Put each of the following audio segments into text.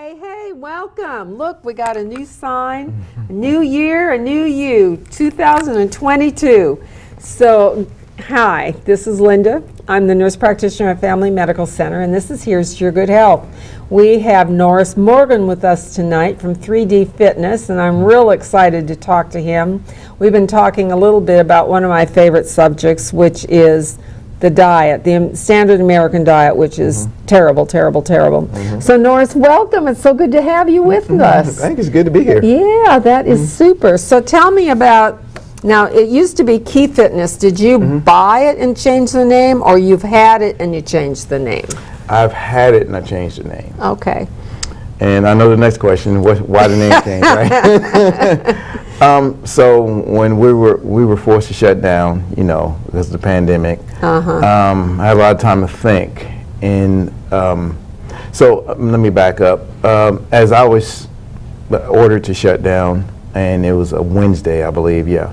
Hey, welcome. Look, we got a new sign, a new year, a new you, 2022. So, hi, this is Linda. I'm the nurse practitioner at Family Medical Center, and this is Here's to Your Good Health. We have Norris Morgan with us tonight from 3D Fitness, and I'm real excited to talk to him. We've been talking a little bit about one of my favorite subjects, which is the diet, the standard American diet, which is terrible. So Norris, welcome. It's so good to have you with us. I think it's good to be here. Yeah, that is super. So tell me about, now it used to be Key Fitness. Did you buy it and change the name, or you've had it and you changed the name? I've had it and I changed the name. Okay. And I know the next question, why the name change, right? So when we were forced to shut down, because of the pandemic, I had a lot of time to think. And so let me back up. As I was ordered to shut down, and it was a Wednesday, I believe, and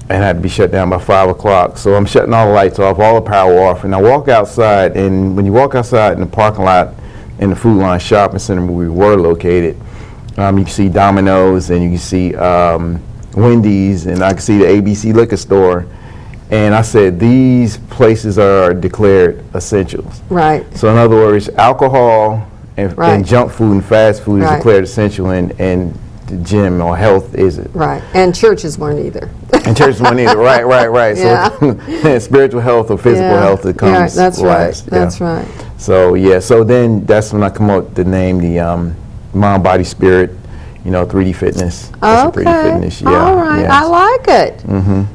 I had to be shut down by 5 o'clock. So I'm shutting all the lights off, all the power off, and I walk outside, and when you walk outside in the parking lot in the Food Line Shopping Center where we were located, you can see Domino's, and you can see Wendy's, and I can see the ABC liquor store. And I said, these places are declared essentials. Right. So in other words, alcohol and junk food and fast food is declared essential, and the gym or health isn't. Right. And churches weren't either. And churches weren't either. Right. So spiritual health or physical health, it comes that's last. That's right. So so then that's when I come up with the name, the Mind, Body, Spirit, 3D Fitness. That's 3D Fitness. All right. I like it.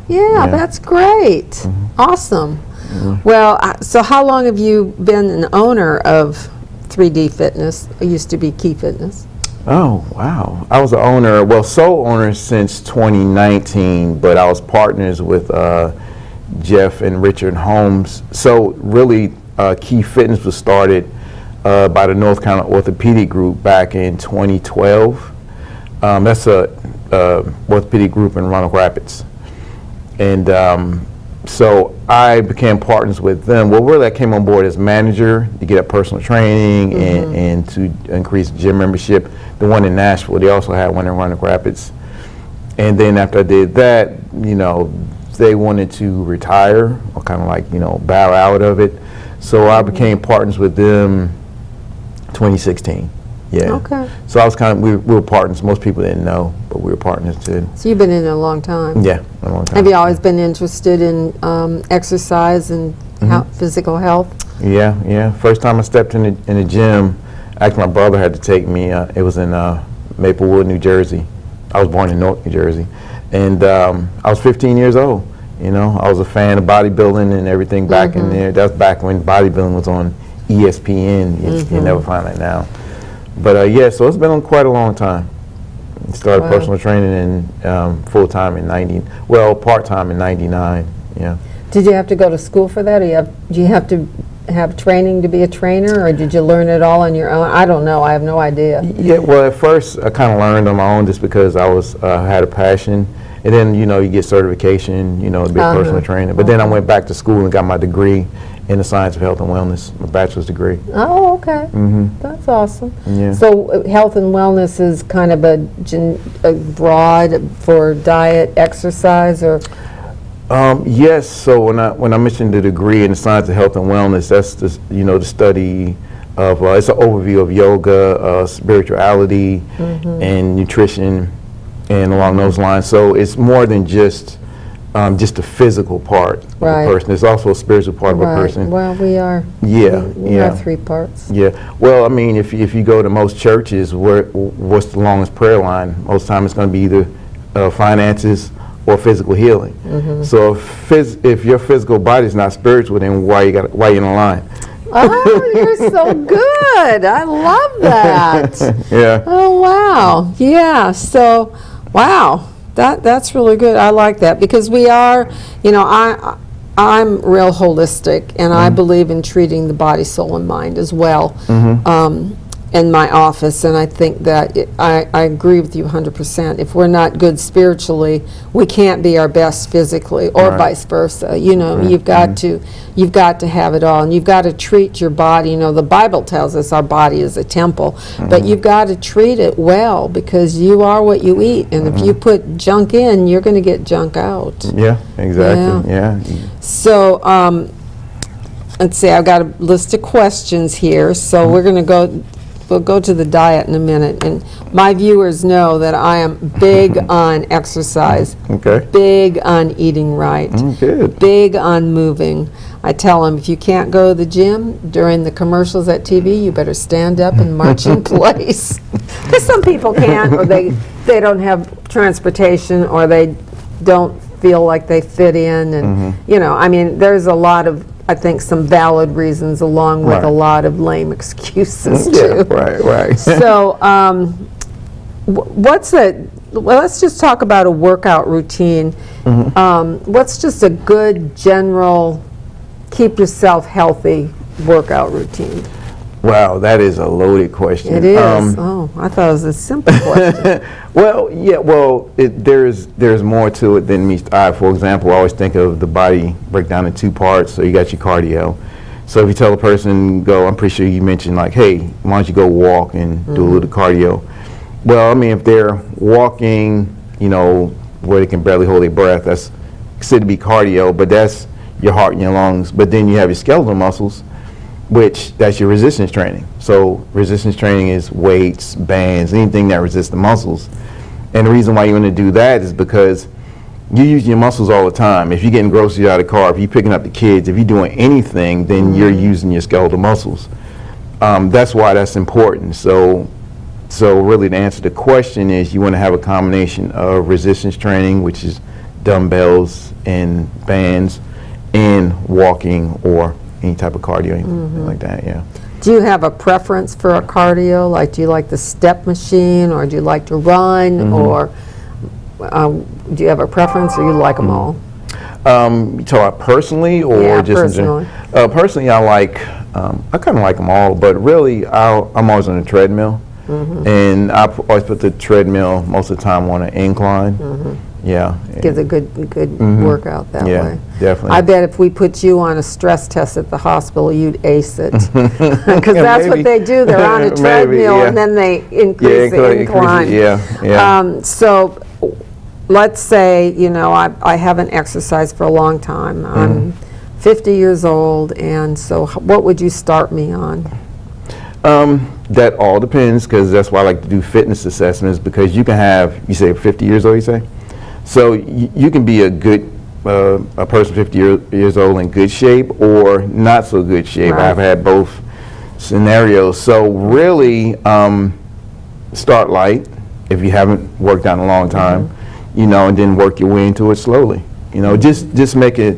That's great. Awesome. Well, so how long have you been an owner of 3D Fitness? It used to be Key Fitness. Oh, wow. I was the owner, sole owner since 2019, but I was partners with Jeff and Richard Holmes. So really, Key Fitness was started by the North Carolina Orthopedic Group back in 2012. That's a orthopedic group in Roanoke Rapids. And so I became partners with them. Well, really I came on board as manager to get up personal training and to increase gym membership. The one in Nashville, they also had one in Roanoke Rapids. And then after I did that, they wanted to retire or kind of like, bow out of it. So I became partners with them 2016. Okay. So I was we were partners. Most people didn't know, but we were partners too. So you've been in it a long time. Yeah, a long time. Have you always been interested in exercise and physical health? Yeah. First time I stepped in the gym, actually my brother had to take me. It was in Maplewood, New Jersey. I was born in Newark, New Jersey, and I was 15 years old. I was a fan of bodybuilding and everything back in there. That was back when bodybuilding was on ESPN. You never find that now. But so it's been on quite a long time. Started personal training in full-time in part-time in 99, Did you have to go to school for that, or do you have to have training to be a trainer, or did you learn it all on your own? I don't know. I have no idea. Yeah, well, at first I kind of learned on my own just because I had a passion. And then, you get certification, to be a personal trainer. But then I went back to school and got my degree in the science of health and wellness, my bachelor's degree. Oh, okay. That's awesome. Yeah. So health and wellness is kind of a broad for diet, exercise, or? Yes. So when I mentioned the degree in the science of health and wellness, that's the study of it's an overview of yoga, spirituality, and nutrition, and along those lines. So it's more than just the physical part of a person. There's also a spiritual part of a person. Well, we are. We are 3 parts. Yeah. Well, I mean, if you go to most churches, what's the longest prayer line? Most time it's going to be either finances or physical healing. So if your physical body is not spiritual, then why you in the line? Oh, you're so good. I love that. Yeah. Oh, wow. Yeah. So, wow. That's really good. I like that because we are, I'm real holistic, and I believe in treating the body, soul, and mind as well. in my office, and I think that I agree with you 100%. If we're not good spiritually, we can't be our best physically, or Right. vice versa. You know, Right. you've got to have it all, and you've got to treat your body. You know, the Bible tells us our body is a temple, but you've got to treat it well, because you are what you eat, and if you put junk in, you're going to get junk out. Yeah, exactly. Yeah. So, let's see, I've got a list of questions here, so we'll go to the diet in a minute. And my viewers know that I am big on exercise, Okay. big on eating right, Good. big on moving. I tell them, if you can't go to the gym during the commercials at TV, you better stand up and march in place. Because some people can't, or they don't have transportation, or they don't feel like they fit in. And, you know, I mean, there's a lot of, I think, some valid reasons, along with a Right. lot of lame excuses, Yeah, too. right. So, well, let's just talk about a workout routine. What's just a good general, keep yourself healthy workout routine? Wow, that is a loaded question. It is. Oh, I thought it was a simple question. Well, yeah, there's more to it than meets the eye. For example, I always think of the body break down in two parts. So you got your cardio. So if you tell a person, I'm pretty sure you mentioned, like, hey, why don't you go walk and do a little cardio? Well, I mean, if they're walking, you know, where they can barely hold their breath, that's considered to be cardio, but that's your heart and your lungs. But then you have your skeletal muscles, which that's your resistance training. So resistance training is weights, bands, anything that resists the muscles. And the reason why you want to do that is because you use your muscles all the time. If you're getting groceries out of the car, if you're picking up the kids, if you're doing anything, then you're using your skeletal muscles. That's why that's important. So really, to answer the question is, you want to have a combination of resistance training, which is dumbbells and bands, and walking or any type of cardio, anything like that. Yeah. Do you have a preference for a cardio? Like, do you like the step machine, or do you like to run, or do you have a preference, or you like them all? You talk about personally, or Yeah, just personally. in general? Personally, I kind of like them all, but really, I'm always on a treadmill, and I always put the treadmill most of the time on an incline. Yeah. Gives a good workout that Yeah, way. definitely. I bet if we put you on a stress test at the hospital, you'd ace it. Because that's maybe. what they do. They're on a Maybe, treadmill, yeah. and then they increase the incline. Yeah. So let's say, you know, I haven't exercised for a long time. I'm 50 years old, and so what would you start me on? That all depends, because that's why I like to do fitness assessments, because you can have, you say 50 years old, you say? So you can be a good, a person 50 years old in good shape or not so good shape. Right. I've had both scenarios. So really, start light if you haven't worked out in a long time, you know, and then work your way into it slowly. You know, just make a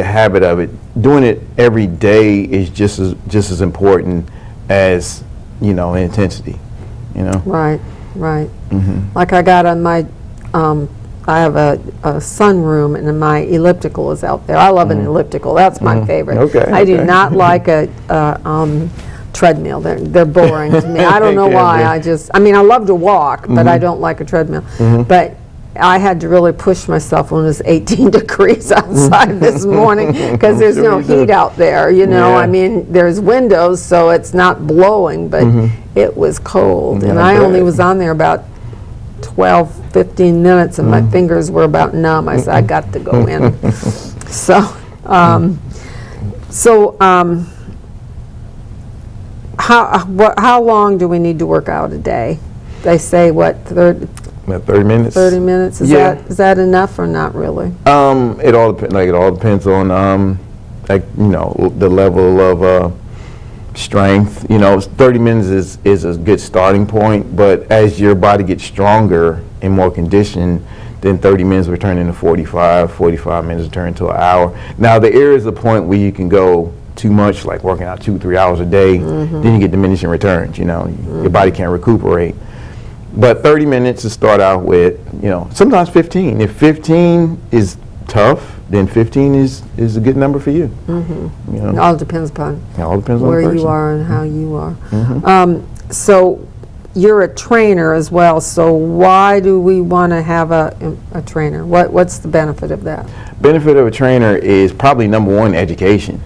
habit of it. Doing it every day is just as important as, you know, intensity. You know. Right. Like I got on my, I have a sunroom, and my elliptical is out there. I love an elliptical. That's my favorite. Okay, I do okay. not like a treadmill. They're boring to me. I don't know why. I mean, I love to walk, but I don't like a treadmill. But I had to really push myself when it was 18 degrees outside this morning, because there's no heat out there, you know. Yeah. I mean, there's windows, so it's not blowing, but it was cold. And I only was on there about 12, 15 minutes, and my fingers were about numb. I said, I got to go in. How long do we need to work out a day? They say, what, About 30 minutes. 30 minutes? Is that enough, or not really? It all depends on like, you know, the level of strength. You know, 30 minutes is a good starting point, but as your body gets stronger and more conditioned, then 30 minutes will turn into 45 minutes will turn into an hour. Now, there is a point where you can go too much, like working out 2-3 hours a day, then you get diminishing returns, you know. Your body can't recuperate. But 30 minutes to start out with, you know, sometimes 15. If 15 is tough, then 15 is a good number for you. You know? It all depends upon It all depends on where the person. you are and how you are. So you're a trainer as well, so why do we want to have a trainer? What's the benefit of that? Benefit of a trainer is probably number one, education.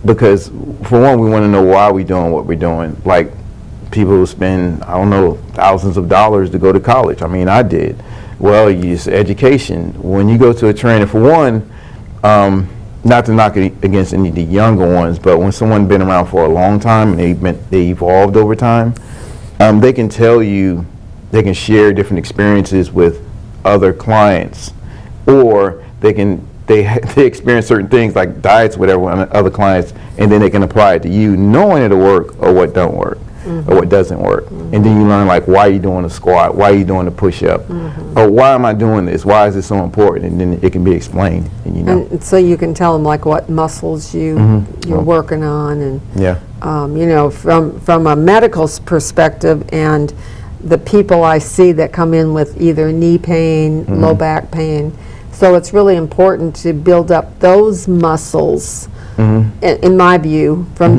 Because for one, we want to know why we're doing what we're doing. Like people who spend, I don't know, thousands of dollars to go to college. I mean, I did. Well, it's education. When you go to a trainer, for one, not to knock it against any of the younger ones, but when someone's been around for a long time and they evolved over time, they can tell you, they can share different experiences with other clients, or they experience certain things like diets, whatever, on other clients, and then they can apply it to you, knowing it'll work or what don't work, or what doesn't work. And then you learn, like, why are you doing a squat? Why are you doing a push-up? Or why am I doing this? Why is this so important? And then it can be explained, and you know. And so you can tell them like what muscles you're working on, and you know, from a medical perspective, and the people I see that come in with either knee pain, low back pain. So it's really important to build up those muscles, in my view, from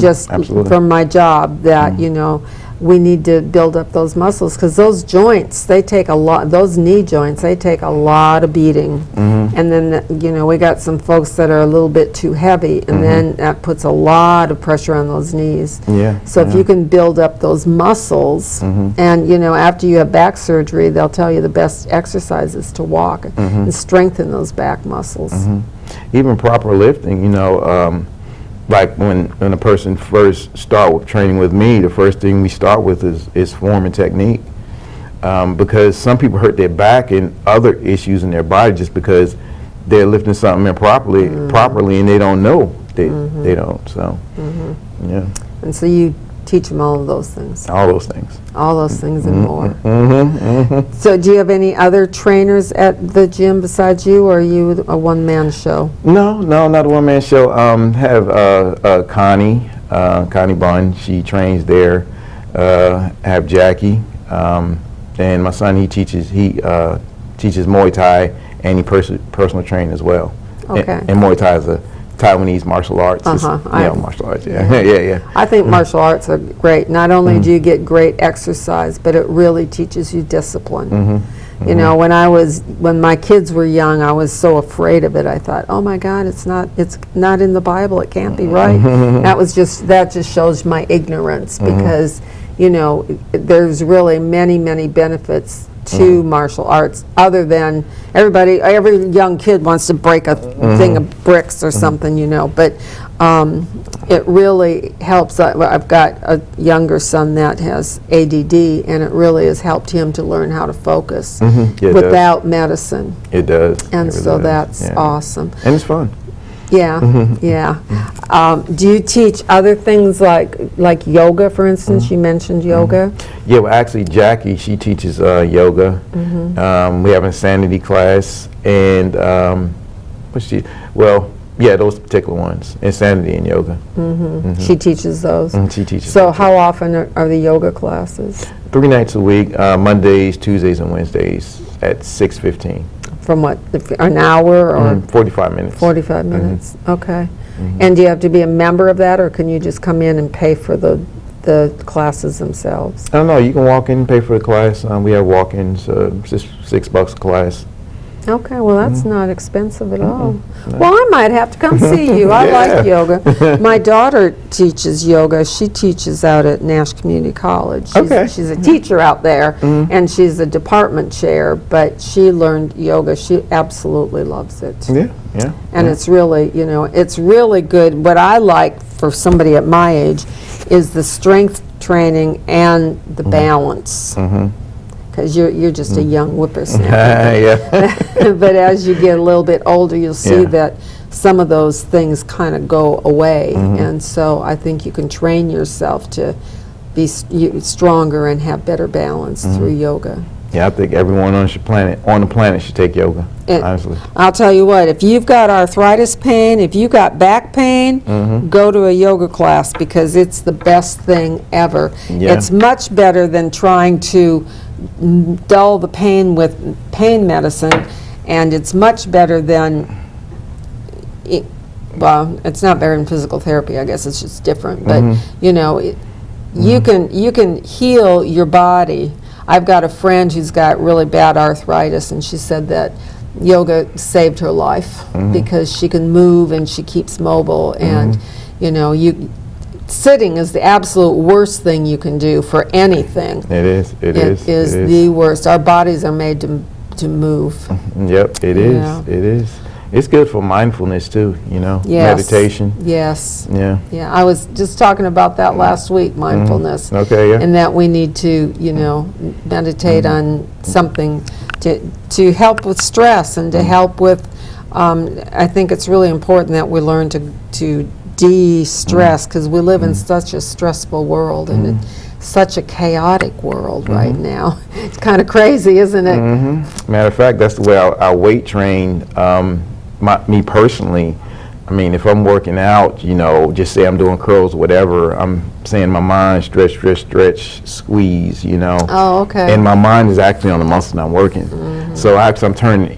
from my job, that you know, we need to build up those muscles, because those joints, they take a lot, those knee joints, they take a lot of beating. And then, you know, we got some folks that are a little bit too heavy, and then that puts a lot of pressure on those knees. So if you can build up those muscles, and, you know, after you have back surgery, they'll tell you the best exercises to walk and strengthen those back muscles. Even proper lifting, you know, like when a person first start with training with me, the first thing we start with is form and technique, because some people hurt their back and other issues in their body just because they're lifting something improperly, and they don't know they don't. So yeah. And so you teach them all of those things. All those things. All those things and more. So do you have any other trainers at the gym besides you, or are you a one-man show? No, not a one-man show. Have Connie Bunn. She trains there. Have Jackie, and my son. He teaches Muay Thai, and he personal train as well. Okay. And Muay Thai is a Taiwanese martial arts. Martial arts. Yeah. I think martial arts are great. Not only do you get great exercise, but it really teaches you discipline. You know, when my kids were young, I was so afraid of it. I thought, oh my God, it's not in the Bible. It can't be right. That just shows my ignorance, because you know, there's really many benefits to martial arts, other than every young kid wants to break a thing of bricks or something, you know, but it really helps. I've got a younger son that has ADD, and it really has helped him to learn how to focus without medicine. It does. And it really so does. that's awesome. And it's fun. Yeah. Do you teach other things like yoga, for instance? You mentioned yoga. Yeah, well, actually, Jackie, she teaches yoga. We have an insanity class, and those particular ones, insanity and yoga. She teaches those. She teaches. So how often are the yoga classes? 3 nights a week, Mondays, Tuesdays, and Wednesdays at 6:15. From what, an hour or 45 minutes. 45 minutes. Okay. And do you have to be a member of that, or can you just come in and pay for the classes themselves? I don't know. You can walk in and pay for the class. We have walk-ins, just $6 a class. Okay, well that's not expensive at all. Well, I might have to come see you. I like yoga. My daughter teaches yoga. She teaches out at Nash Community College. She's a teacher out there, and she's a department chair, but she learned yoga. She absolutely loves it. And it's really, you know, it's really good. What I like for somebody at my age is the strength training and the balance. Because you're just a young whippersnapper. But as you get a little bit older, you'll see that some of those things kind of go away. And so I think you can train yourself to be stronger and have better balance through yoga. Yeah, I think everyone on the planet should take yoga, honestly. I'll tell you what, if you've got arthritis pain, if you've got back pain, go to a yoga class, because it's the best thing ever. It's much better than trying to dull the pain with pain medicine, and it's much better than, well, it's not better than physical therapy, I guess it's just different, but you know, You can heal your body. I've got a friend who's got really bad arthritis, and she said that yoga saved her life because she can move and she keeps mobile. And sitting is the absolute worst thing you can do for anything. It is. It is the worst. Our bodies are made to move. Yep, it is. Yeah. It is. It's good for mindfulness too, Yes. meditation. Yes. Yeah. Yeah, I was just talking about that last week, mindfulness. Okay, yeah. And that we need to, meditate on something to help with stress and to help with, I think it's really important that we learn to de-stress, because we live in such a stressful world and it's such a chaotic world right now. It's kind of crazy, isn't it? Matter of fact, that's the way I weight train. Me personally, I mean, if I'm working out, just say I'm doing curls or whatever, I'm saying my mind stretch, squeeze, Oh, okay. and my mind is actually on the muscle I'm working. So actually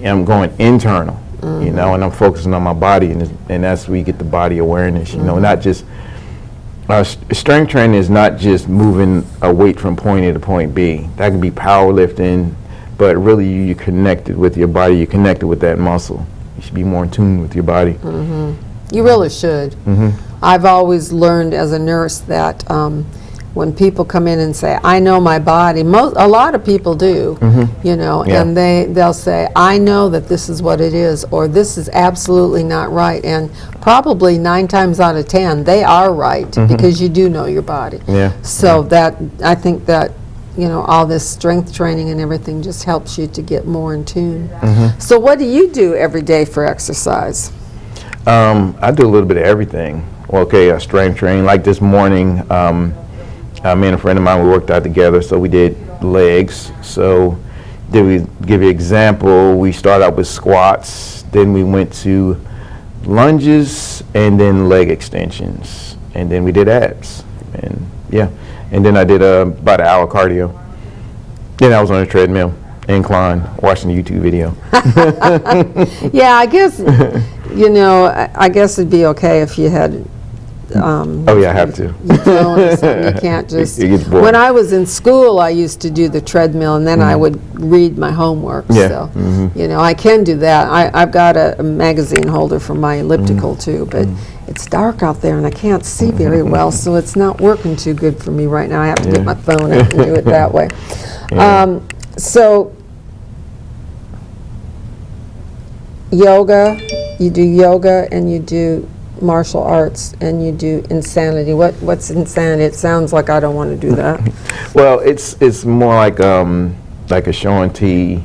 I'm going internal, and I'm focusing on my body, and that's where you get the body awareness, not just, strength training is not just moving a weight from point A to point B. That can be powerlifting, but really you're connected with your body, you're connected with that muscle. You should be more in tune with your body. You really should. I've always learned as a nurse that when people come in and say, I know my body, a lot of people do, and they'll say, I know that this is what it is, or this is absolutely not right. And probably 9 times out of 10, they are right, because you do know your body. So that, I think that, all this strength training and everything just helps you to get more in tune. So what do you do every day for exercise? I do a little bit of everything. Okay, strength training. Like this morning, me and a friend of mine, we worked out together, so we did legs. So did we give you an example? We started out with squats, then we went to lunges, and then leg extensions, and then we did abs, and and then I did about an hour cardio. Then I was on a treadmill, incline, watching a YouTube video. Yeah, I guess, I guess it'd be okay if you had oh yeah, I have to. your phone or something. You can't just. It gets boring. When I was in school, I used to do the treadmill, and then I would read my homework. Yeah. So, I can do that. I've got a magazine holder for my elliptical too, but it's dark out there, and I can't see very well, so it's not working too good for me right now. I have to get my phone out and do it that way. So, yoga, you do yoga, and you do martial arts, and you do insanity. What's insanity? It sounds like I don't want to do that. Well, it's more like a Show and T,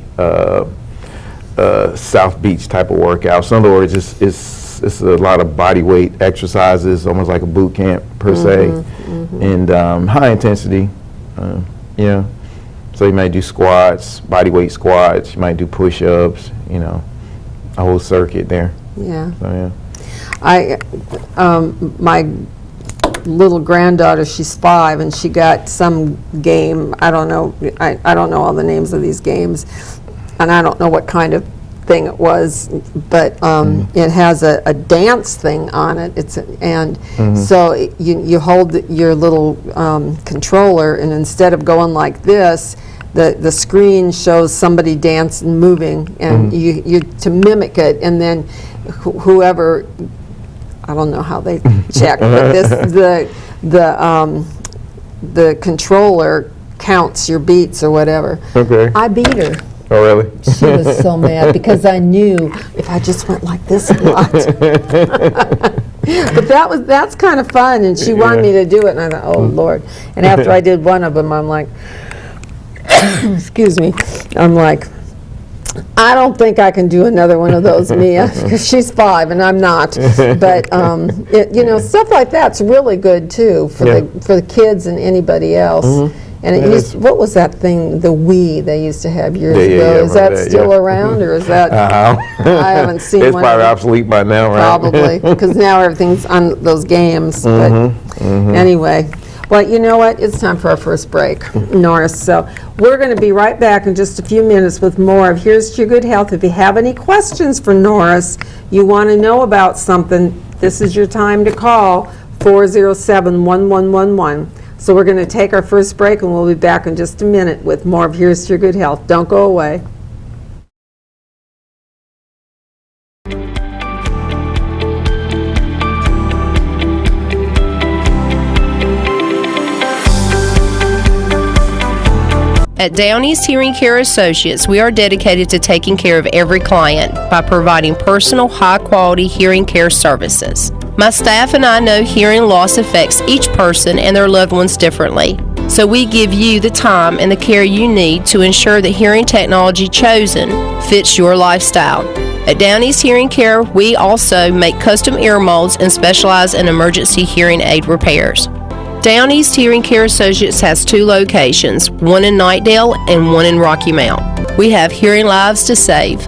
South Beach type of workout. So in other words, it's a lot of body weight exercises, almost like a boot camp per se, and high intensity. So you might do squats, body weight squats. You might do push-ups. A whole circuit there. Yeah. So my little granddaughter, she's 5, and she got some game. I don't know. I don't know all the names of these games, and I don't know what kind of thing it was, but it has a dance thing on it. So you hold your little controller, and instead of going like this, the screen shows somebody dancing, moving, and you to mimic it, and then whoever, I don't know how they check, but the controller counts your beats or whatever. Okay. I beat her. Oh, really? She was so mad because I knew if I just went like this a lot. But that's kind of fun, and she wanted me to do it, and I thought, oh Lord. And after I did one of them, I'm like, excuse me, I'm like, I don't think I can do another one of those, Mia, because she's 5 and I'm not. But stuff like that's really good too for the kids and anybody else. And it what was that thing, the Wii they used to have years ago? Is that still around, or is that? I haven't seen it's one. It's probably obsolete by now, right? Probably, because now everything's on those games. But anyway. Well, you know what? It's time for our first break, Norris. So we're going to be right back in just a few minutes with more of Here's to Your Good Health. If you have any questions for Norris, you want to know about something, this is your time to call 407-1111. So we're going to take our first break, and we'll be back in just a minute with more of Here's to Your Good Health. Don't go away. At Down East Hearing Care Associates, we are dedicated to taking care of every client by providing personal, high-quality hearing care services. My staff and I know hearing loss affects each person and their loved ones differently. So we give you the time and the care you need to ensure the hearing technology chosen fits your lifestyle. At Down East Hearing Care, we also make custom ear molds and specialize in emergency hearing aid repairs. Down East Hearing Care Associates has 2 locations, one in Knightdale and one in Rocky Mount. We have hearing lives to save.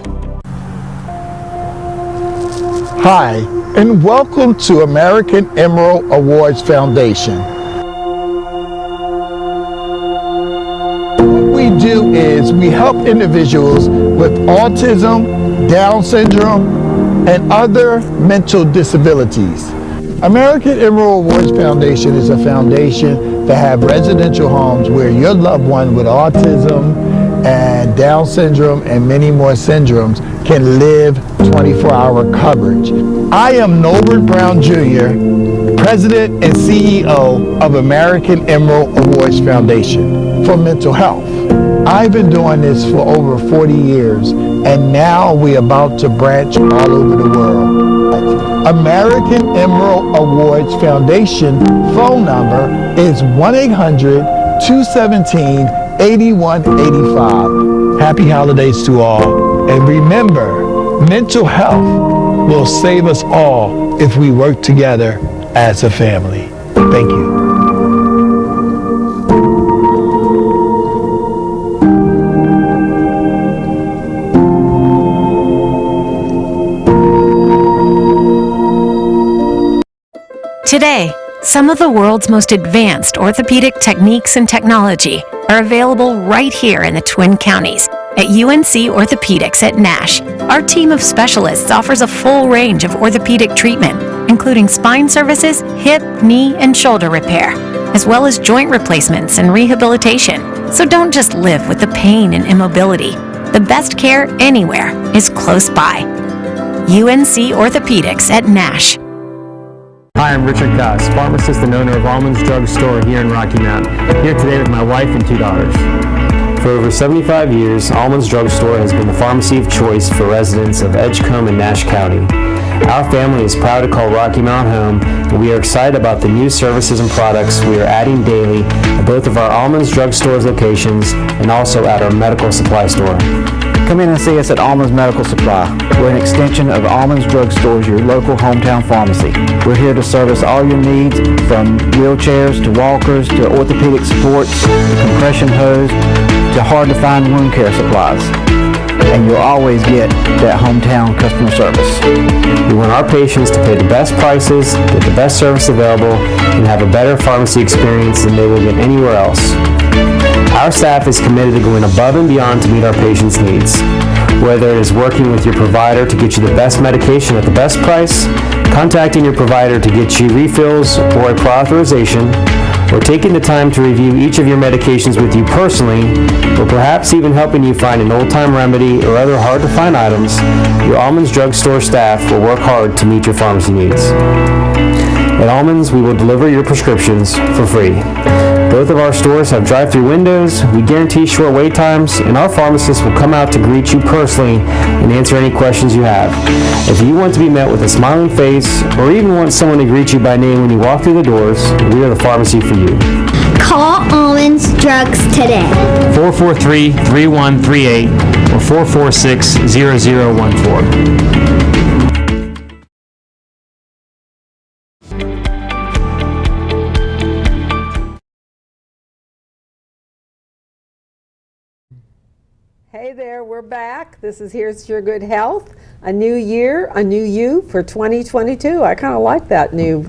Hi, and welcome to American Emerald Awards Foundation. What we do is we help individuals with autism, Down syndrome, and other mental disabilities. American Emerald Awards Foundation is a foundation that have residential homes where your loved one with autism and Down syndrome and many more syndromes can live 24-hour coverage. I am Norbert Brown Jr., President and CEO of American Emerald Awards Foundation for Mental Health. I've been doing this for over 40 years, and now we're about to branch all over the world. American Emerald Awards Foundation phone number is 1-800-217-8185. Happy holidays to all. And remember, mental health will save us all if we work together as a family. Thank you. Today, some of the world's most advanced orthopedic techniques and technology are available right here in the Twin Counties at UNC Orthopedics at Nash. Our team of specialists offers a full range of orthopedic treatment, including spine services, hip, knee, and shoulder repair, as well as joint replacements and rehabilitation. So don't just live with the pain and immobility. The best care anywhere is close by. UNC Orthopedics at Nash. Hi, I'm Richard Goss, pharmacist and owner of Almonds Drug Store here in Rocky Mount. Here today with my wife and 2 daughters. For over 75 years, Almonds Drug Store has been the pharmacy of choice for residents of Edgecombe and Nash County. Our family is proud to call Rocky Mount home, and we are excited about the new services and products we are adding daily at both of our Almonds Drug Store's locations and also at our medical supply store. Come in and see us at Almonds Medical Supply. We're an extension of Almonds Drug Stores, your local hometown pharmacy. We're here to service all your needs, from wheelchairs to walkers to orthopedic supports, compression hose to hard-to-find wound care supplies. And you'll always get that hometown customer service. We want our patients to pay the best prices, get the best service available, and have a better pharmacy experience than they will get anywhere else. Our staff is committed to going above and beyond to meet our patients' needs. Whether it is working with your provider to get you the best medication at the best price, contacting your provider to get you refills or a prior authorization, or taking the time to review each of your medications with you personally, or perhaps even helping you find an old-time remedy or other hard-to-find items, your Almonds Drug Store staff will work hard to meet your pharmacy needs. At Almonds, we will deliver your prescriptions for free. Both of our stores have drive-through windows, we guarantee short wait times, and our pharmacists will come out to greet you personally and answer any questions you have. If you want to be met with a smiling face, or even want someone to greet you by name when you walk through the doors, we are the pharmacy for you. Call Almonds Drugs today. 443-3138 or 446-0014. Hey there, we're back. This is Here's to Your Good Health. A new year, a new you for 2022. I kind of like that new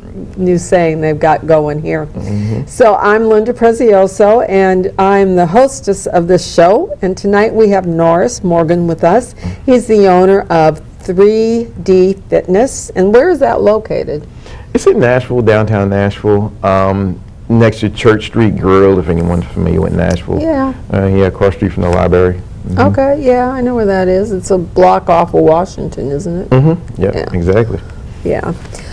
saying they've got going here. Mm-hmm. So I'm Linda Prezioso, and I'm the hostess of this show. And tonight we have Norris Morgan with us. He's the owner of 3D Fitness. And where is that located? It's in Nashville, downtown Nashville. next to Church Street Grill, if anyone's familiar with Nashville. Yeah. Yeah, across the street from the library. Okay, yeah, I know where that is. It's a block off of Washington, isn't it? Mm-hmm. Yeah, exactly. Yeah.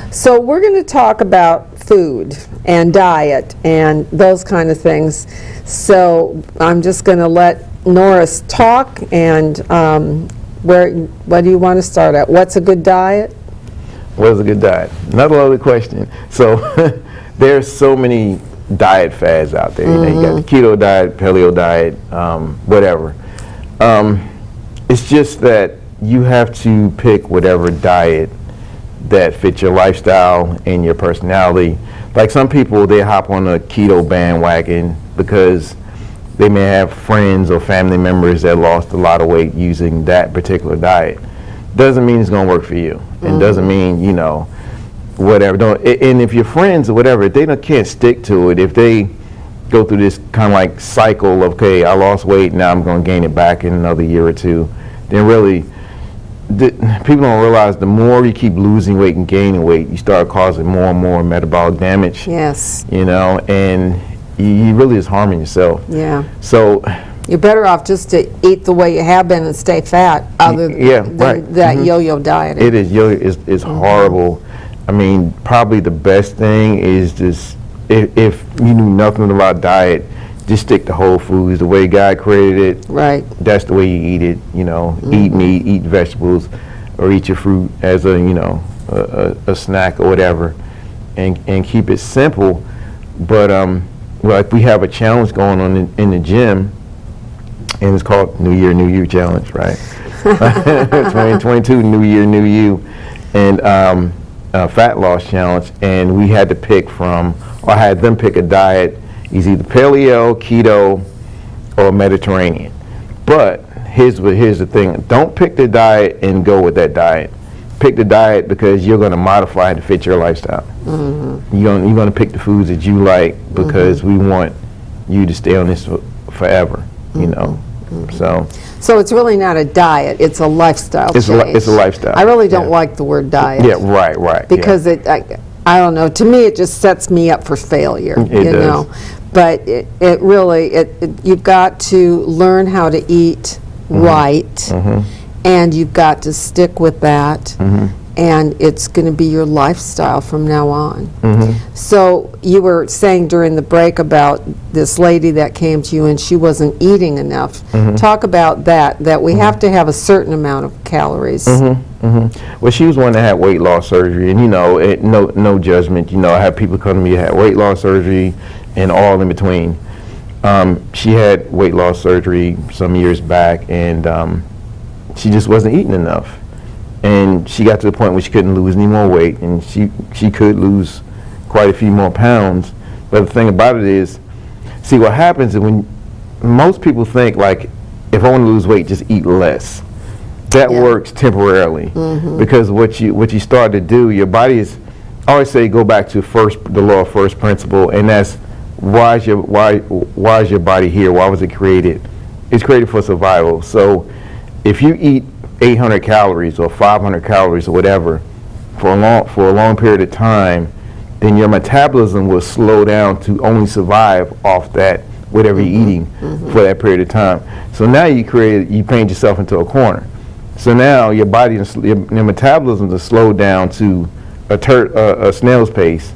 So we're going to talk about food and diet and those kind of things. So I'm just going to let Norris talk, and what do you want to start at? What's a good diet? What is a good diet? Another loaded question. So there's so many diet fads out there. You know, you got the keto diet, paleo diet, whatever. It's just that you have to pick whatever diet that fits your lifestyle and your personality. Like some people, they hop on a keto bandwagon because they may have friends or family members that lost a lot of weight using that particular diet. Doesn't mean it's going to work for you. And doesn't mean, you know, whatever. And if your friends or whatever, if they can't stick to it, if they go through this kind of like cycle of, okay, I lost weight, now I'm going to gain it back in another year or two, then really, people don't realize the more you keep losing weight and gaining weight, you start causing more and more metabolic damage. Yes. You know, and you really is harming yourself. Yeah. So You're better off just to eat the way you have been and stay fat, other than that yo-yo diet. it is it's horrible. I mean, probably the best thing is just if you knew nothing about diet, just stick to whole foods the way God created it. Right. That's the way you eat it. You know, eat meat, eat vegetables, or eat your fruit as a a snack or whatever, and keep it simple. But like we have a challenge going on in the gym, and it's called New Year, New You Challenge, right? 2022, New Year, New You, and fat loss challenge. And we had to pick from, or I had them pick a diet. It's either paleo, keto, or Mediterranean. But here's the thing: don't pick the diet and go with that diet. Pick the diet because you're going to modify it to fit your lifestyle. You're going to pick the foods that you like because we want you to stay on this forever. You know, So it's really not a diet; it's a lifestyle change. It's a lifestyle. I really don't like the word diet. Yeah, right. Because I don't know. To me, it just sets me up for failure. It you does. know, but it really you've got to learn how to eat right, and you've got to stick with that. And it's going to be your lifestyle from now on. So you were saying during the break about this lady that came to you and she wasn't eating enough. Talk about that we have to have a certain amount of calories. Well, she was one that had weight loss surgery, and no judgment. I have people come to me that had weight loss surgery and all in between. She had weight loss surgery some years back, and she just wasn't eating enough. And she got to the point where she couldn't lose any more weight, and she could lose quite a few more pounds. But the thing about it is, see, what happens is when most people think, like, if I want to lose weight, just eat less. That works temporarily, because what you start to do, your body is, I always say, go back to the law of first principle, and that's why is your body here? Why was it created? It's created for survival. So if you eat 800 calories or 500 calories or whatever for a long period of time, then your metabolism will slow down to only survive off that whatever you're eating for that period of time. So now you paint yourself into a corner. So now your body, your metabolism is slowed down to a snail's pace.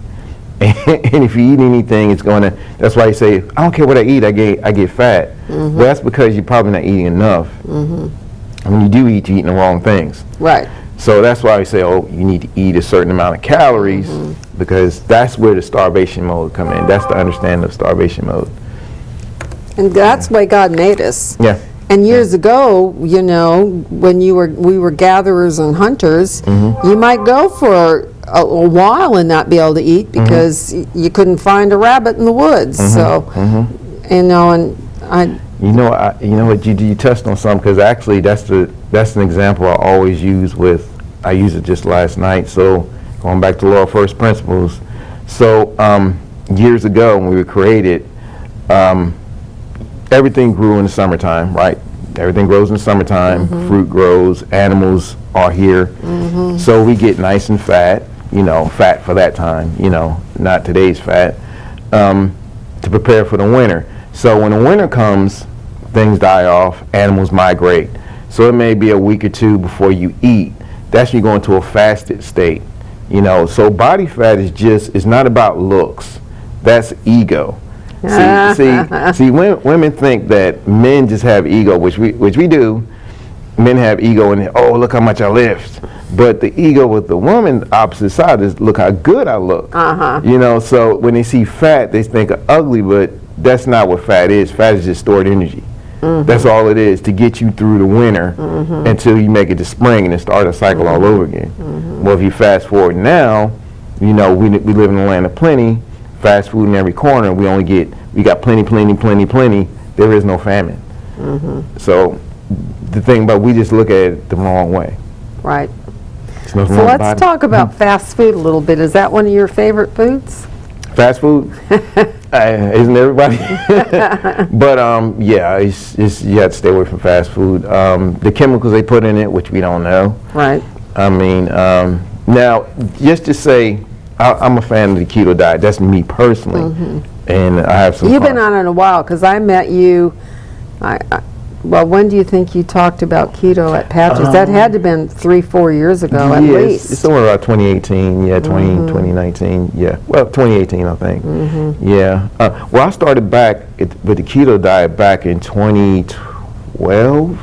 And if you eat anything, it's going to. That's why you say, I don't care what I eat, I get fat. But that's because you're probably not eating enough. When you do eat, you're eating the wrong things. Right. So that's why we say, you need to eat a certain amount of calories, because that's where the starvation mode come in. That's the understanding of starvation mode. And that's the way God made us. Yeah. And years ago, when we were gatherers and hunters, you might go for a while and not be able to eat because you couldn't find a rabbit in the woods. So, and I. You know what, you touched on something, because actually that's an example I always use I used it just last night. So going back to law of first principles. So years ago when we were created, everything grew in the summertime, right? Everything grows in the summertime. Fruit grows, animals are here. So we get nice and fat, fat for that time, not today's fat. to prepare for the winter. So when the winter comes, things die off, animals migrate. So it may be a week or two before you eat. That's when you go into a fasted state. You know, so body fat is not about looks. That's ego. See, women think that men just have ego, which we do. Men have ego and, oh, look how much I lift. But the ego with the woman, opposite side, is look how good I look. You know, so when they see fat, they think ugly, but that's not what fat is. Fat is just stored energy. That's all it is, to get you through the winter until you make it to spring and then start a cycle all over again. Well, if you fast forward now, you know, we live in a land of plenty, fast food in every corner. We got plenty. There is no famine. So the thing about, we just look at it the wrong way. Right. So let's talk about fast food a little bit. Is that one of your favorite foods? Fast food? Isn't everybody? But yeah, it's you have to stay away from fast food. The chemicals they put in it, which we don't know. Right. I mean, now, just to say, I'm a fan of the keto diet. That's me personally. And I have some. You've been on it a while, because I met you. Well, when do you think you talked about keto at Patches? That had to have been 3-4 years ago, at least. It's somewhere about 2018, 2019, well, 2018, I think. Well, I started back with the keto diet back in 2012.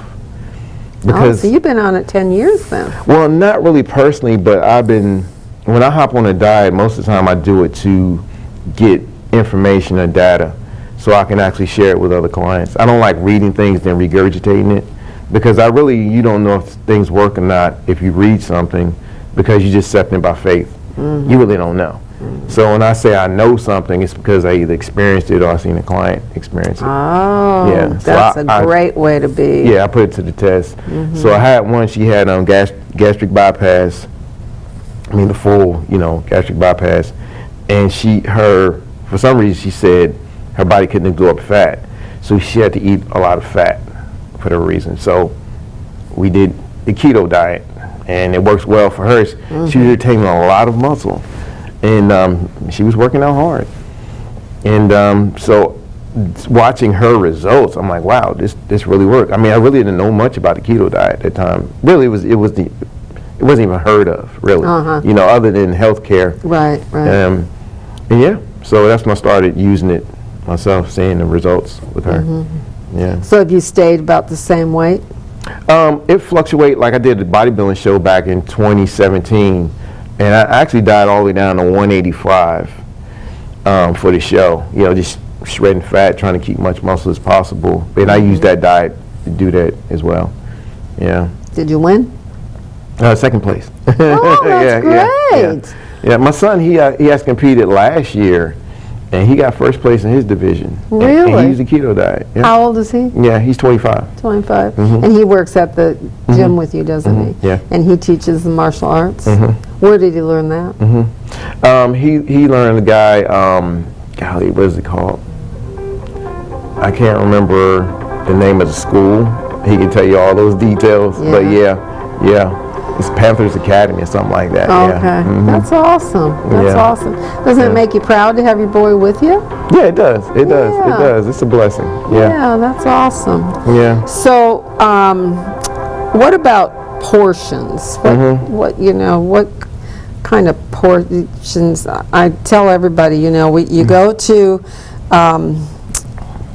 Because so you've been on it 10 years then. Well, not really personally, but when I hop on a diet, most of the time I do it to get information or data, so I can actually share it with other clients. I don't like reading things then regurgitating it, because you don't know if things work or not if you read something, because you're just accepting it by faith. You really don't know. So when I say I know something, it's because I either experienced it or I've seen a client experience it. Oh, yeah. That's a great way to be. Yeah, I put it to the test. So I had one, she had gastric bypass, the full, gastric bypass, and for some reason she said her body couldn't absorb fat, so she had to eat a lot of fat for whatever reason. So we did the keto diet, and it works well for her. She was retaining a lot of muscle, and she was working out hard. And so watching her results, I'm like, wow, this really worked. I really didn't know much about the keto diet at the time. Really, it wasn't even heard of, really. Other than healthcare. Right. And yeah, so that's when I started using it myself, seeing the results with her. Yeah. So have you stayed about the same weight? It fluctuates. Like I did a bodybuilding show back in 2017, and I actually died all the way down to 185 for the show. Just shredding fat, trying to keep much muscle as possible. And I use that diet to do that as well. Yeah. Did you win? Second place. Oh, that's great. Yeah, my son, he has competed last year, and he got first place in his division. Really? And he used the keto diet. Yeah. How old is he? Yeah, he's 25. 25. And he works at the gym with you, doesn't he? Yeah. And he teaches the martial arts? Where did he learn that? He learned a guy, golly, what is it called? I can't remember the name of the school. He can tell you all those details. But yeah. It's Panthers Academy or something like that. Okay. That's awesome. That's awesome. Doesn't it make you proud to have your boy with you? Yeah, it does. It does. It's a blessing. Yeah, that's awesome. Yeah. So, what about portions? What kind of portions? I tell everybody, you go to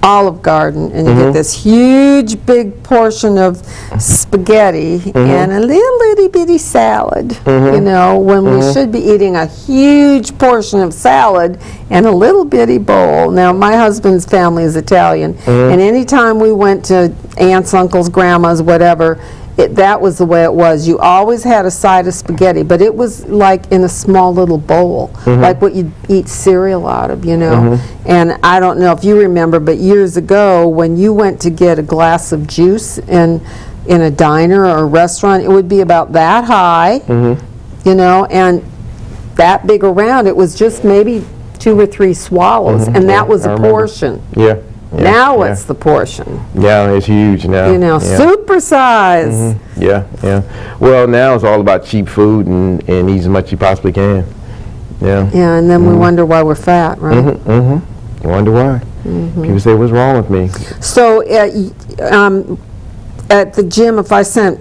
Olive Garden and you get this huge big portion of spaghetti and a little itty bitty salad, when we should be eating a huge portion of salad and a little bitty bowl. Now my husband's family is Italian, and anytime we went to aunts, uncles, grandmas, whatever, that was the way it was. You always had a side of spaghetti, but it was like in a small little bowl, like what you'd eat cereal out of, And I don't know if you remember, but years ago, when you went to get a glass of juice in a diner or a restaurant, it would be about that high, and that big around. It was just maybe 2 or 3 swallows, and that was a portion. Yeah. Now what's the portion? Yeah, it's huge now. Super size. Yeah. Well, now it's all about cheap food and eat as much you possibly can. Yeah. Yeah, and then we wonder why we're fat, right? You wonder why. People say, what's wrong with me? So at the gym, if I sent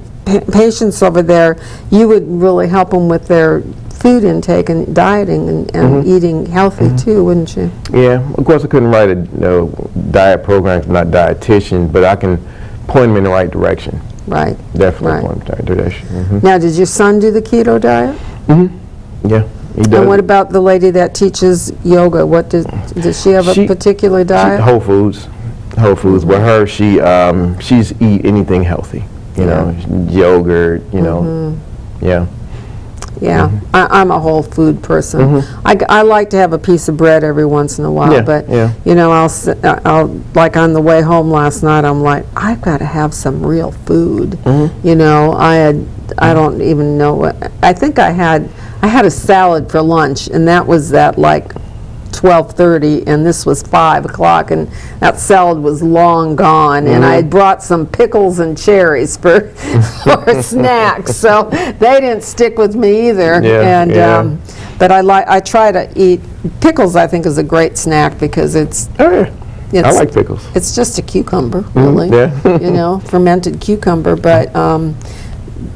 patients over there, you would really help them with their food intake and dieting and eating healthy too, wouldn't you? Yeah, of course I couldn't write a diet program, I'm not a dietitian, but I can point them in the right direction. Right. Definitely Right. point them in the right direction. Now, did your son do the keto diet? Yeah, he does. And what about the lady that teaches yoga? What does she have a particular diet? Whole Foods. With her, she's eat anything healthy. You know, yogurt. You know, yeah. Yeah, I'm a whole food person. I like to have a piece of bread every once in a while, but you know, I'll like on the way home last night, I'm like, I've got to have some real food. You know, I don't even know what. I think I had a salad for lunch, and that was at like 12:30, and this was 5 o'clock, and that salad was long gone, and I had brought some pickles and cherries for a snack, so they didn't stick with me either. But I try to eat pickles. I think is a great snack because it's I like pickles. It's just a cucumber, really. You know, fermented cucumber, but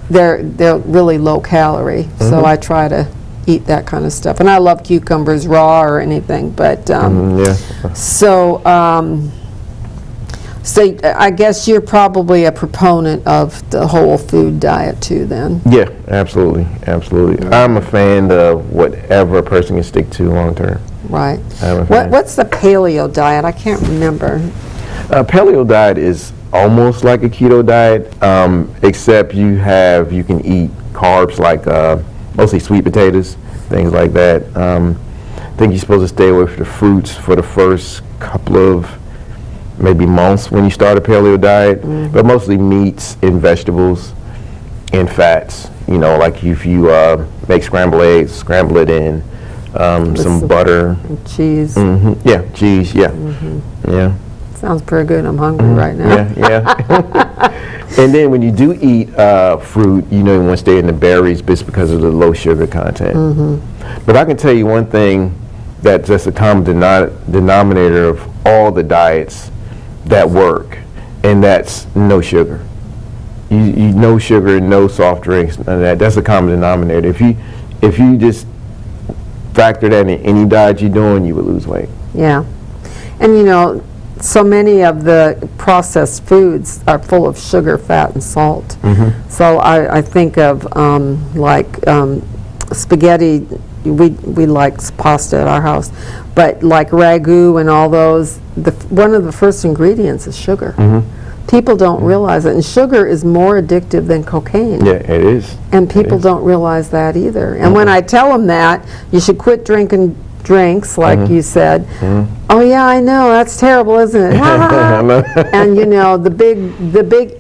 they're really low calorie, so I try to eat that kind of stuff. And I love cucumbers raw or anything, but so I guess you're probably a proponent of the whole food diet too then. Yeah, absolutely. I'm a fan of whatever a person can stick to long term. Right. What's the paleo diet? I can't remember. Paleo diet is almost like a keto diet, except you can eat carbs like mostly sweet potatoes, things like that. I think you're supposed to stay away from the fruits for the first couple of maybe months when you start a paleo diet, but mostly meats and vegetables and fats. You know, like if you make scrambled eggs, scramble it in some butter. And cheese. Yeah, cheese, yeah. Sounds pretty good. I'm hungry right now. And then when you do eat fruit, you know you want to stay in the berries just because of the low sugar content. But I can tell you one thing that's just a common denominator of all the diets that work, and that's no sugar. You no sugar, no soft drinks, none of that. That's a common denominator. If you just factor that in any diet you're doing, you would lose weight. Yeah. And you know, so many of the processed foods are full of sugar, fat, and salt. So I think of spaghetti. We like pasta at our house, but like ragu and all those, one of the first ingredients is sugar. People don't realize it, and sugar is more addictive than cocaine. Yeah, it is. And people don't realize that either. And when I tell them that, you should quit drinking drinks, like you said. Oh yeah, I know, that's terrible, isn't it? And you know, the big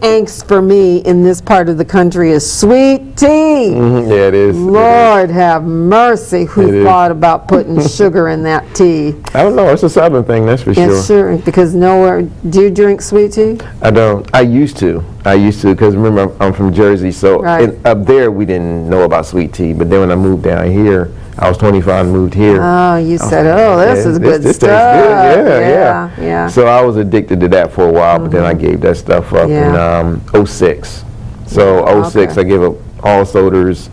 angst for me in this part of the country is sweet tea. Yeah, it is. Lord have mercy, who thought about putting sugar in that tea? I don't know, it's a Southern thing, that's for sure. It's sure, because nowhere, do you drink sweet tea? I don't. I used to, because remember, I'm from Jersey, so up there we didn't know about sweet tea, but then when I moved down here, I was 25 and moved here. Oh, you said, this is good this stuff. Tastes good. Yeah. So I was addicted to that for a while, but then I gave that stuff up in 06. So 06, I gave up all sodas,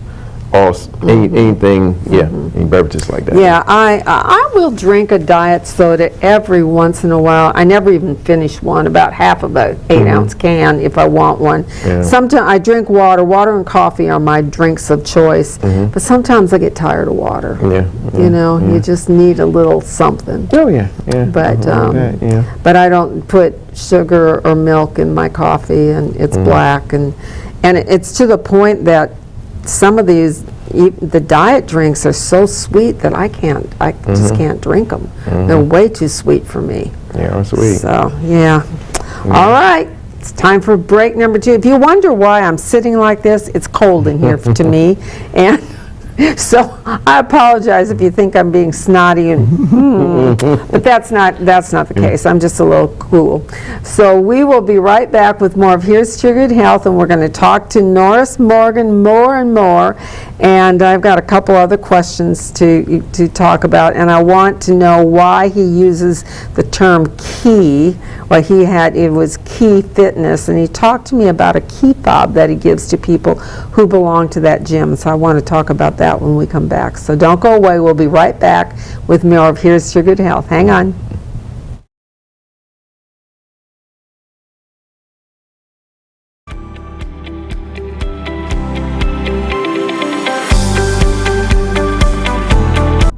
anything, any beverages like that. Yeah, I will drink a diet soda every once in a while. I never even finish one, about half of an 8-ounce can if I want one. Sometimes I drink water. Water and coffee are my drinks of choice, but sometimes I get tired of water. You know, you just need a little something. Oh yeah. But I don't put sugar or milk in my coffee, and it's black, and it's to the point that some of the diet drinks are so sweet that I just can't drink them. They're way too sweet for me. Yeah, sweet. So, all right. It's time for break number 2. If you wonder why I'm sitting like this, it's cold in here to me. And so I apologize if you think I'm being snotty and but that's not the case. I'm just a little cool. So we will be right back with more of Here's to Your Good Health, and we're going to talk to Norris Morgan more and more. And I've got a couple other questions to talk about, and I want to know why he uses the term key. Well, it was key fitness, and he talked to me about a key fob that he gives to people who belong to that gym. So I want to talk about that when we come back. So don't go away. We'll be right back with more of Here's to Your Good Health. Hang on.